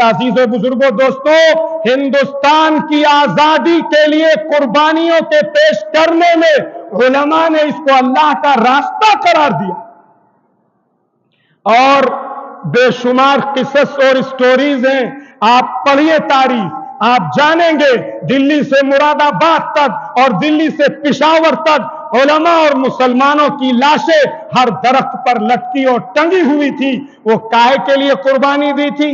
عزیزوں بزرگوں دوستوں، ہندوستان کی آزادی کے لیے قربانیوں کے پیش کرنے میں علماء نے اس کو اللہ کا راستہ قرار دیا اور بے شمار قصص اور سٹوریز ہیں. آپ پڑھیے تاریخ، آپ جانیں گے دلی سے مراد آباد تک اور دلی سے پشاور تک علماء اور مسلمانوں کی لاشیں ہر درخت پر لٹکی اور ٹنگی ہوئی تھی. وہ کائے کے لیے قربانی دی تھی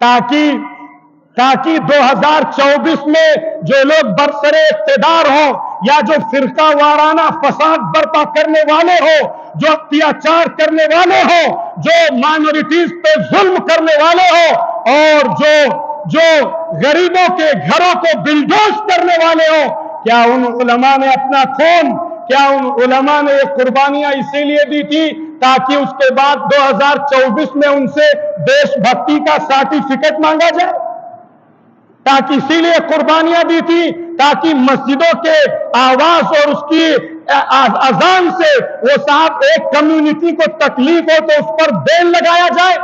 تاکہ 2024 میں جو لوگ برسر اقتدار ہوں یا جو فرقہ وارانہ فساد برپا کرنے والے ہوں، جو اتیاچار کرنے والے ہوں، جو مائنورٹیز پہ ظلم کرنے والے ہوں اور جو غریبوں کے گھروں کو بلڈوز کرنے والے ہوں، کیا ان علماء نے اپنا خون، کیا ان علماء نے یہ قربانیاں اسی لیے دی تھی تاکہ اس کے بعد 2024 میں ان سے دیش بھکتی کا سرٹیفکیٹ مانگا جائے؟ تاکہ اسی لیے قربانیاں دی تھی تاکہ مسجدوں کے آواز اور اس کی اذان سے وہ صاحب ایک کمیونٹی کو تکلیف ہو تو اس پر بیل لگایا جائے؟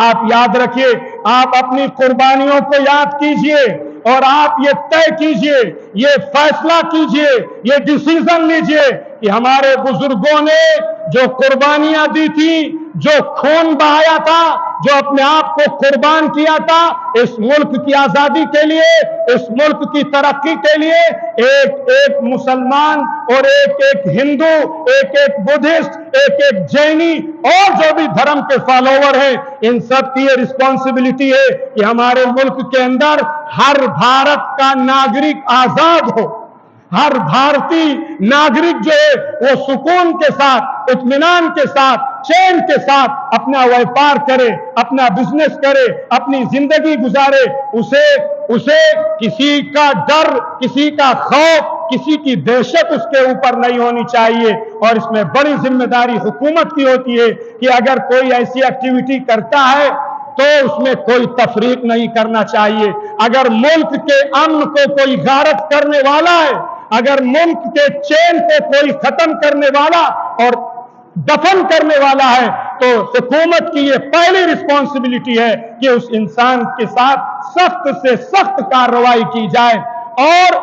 آپ یاد رکھیے، آپ اپنی قربانیوں کو یاد کیجئے اور آپ یہ طے کیجئے، یہ فیصلہ کیجئے، یہ ڈیسیژن لیجئے کہ ہمارے بزرگوں نے جو قربانیاں دی تھی، جو خون بہایا تھا، جو اپنے آپ کو قربان کیا تھا اس ملک کی آزادی کے لیے، اس ملک کی ترقی کے لیے، ایک ایک مسلمان اور ایک ایک ہندو، ایک ایک بدھسٹ، ایک ایک جینی اور جو بھی دھرم کے فالوور ہیں، ان سب کی یہ رسپانسبلٹی ہے کہ ہمارے ملک کے اندر ہر بھارت کا ناگرک آزاد ہو. ہر بھارتی ناگرک جو ہے وہ سکون کے ساتھ، اطمینان کے ساتھ، چین کے ساتھ اپنا ویپار کرے، اپنا بزنس کرے، اپنی زندگی گزارے. اسے کسی کا ڈر، کسی کا خوف، کسی کی دہشت اس کے اوپر نہیں ہونی چاہیے. اور اس میں بڑی ذمہ داری حکومت کی ہوتی ہے کہ اگر کوئی ایسی ایکٹیویٹی کرتا ہے تو اس میں کوئی تفریق نہیں کرنا چاہیے. اگر ملک کے امن کو کوئی غارت کرنے والا ہے، اگر ملک کے چین کو کوئی ختم کرنے والا اور دفن کرنے والا ہے، تو حکومت کی یہ پہلی رسپانسبلٹی ہے کہ اس انسان کے ساتھ سخت سے سخت کارروائی کی جائے. اور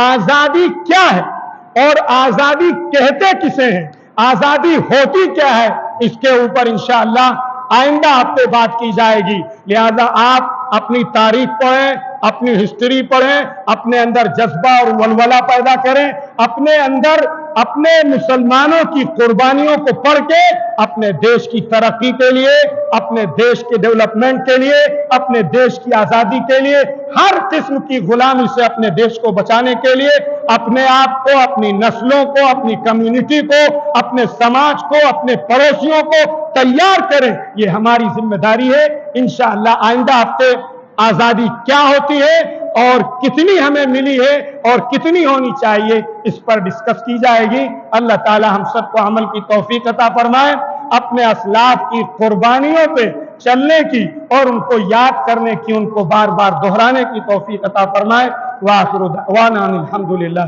آزادی کیا ہے اور آزادی کہتے کسے ہیں، آزادی ہوتی کیا ہے، اس کے اوپر انشاءاللہ آئندہ ہفتے بات کی جائے گی. لہذا آپ اپنی تاریخ پڑھیں، اپنی ہسٹری پڑھیں، اپنے اندر جذبہ اور ولولہ پیدا کریں، اپنے اندر اپنے مسلمانوں کی قربانیوں کو پڑھ کے اپنے دیش کی ترقی کے لیے، اپنے دیش کے ڈیولپمنٹ کے لیے، اپنے دیش کی آزادی کے لیے، ہر قسم کی غلامی سے اپنے دیش کو بچانے کے لیے اپنے آپ کو، اپنی نسلوں کو، اپنی کمیونٹی کو، اپنے سماج کو، اپنے پڑوسیوں کو تیار کریں. یہ ہماری ذمہ داری ہے. انشاءاللہ آئندہ ہفتے آزادی کیا ہوتی ہے اور کتنی ہمیں ملی ہے اور کتنی ہونی چاہیے، اس پر ڈسکس کی جائے گی. اللہ تعالی ہم سب کو عمل کی توفیق عطا فرمائے، اپنے اسلاف کی قربانیوں پہ چلنے کی اور ان کو یاد کرنے کی، ان کو بار بار دہرانے کی توفیق عطا فرمائے. وآخر دعوانا الحمدللہ.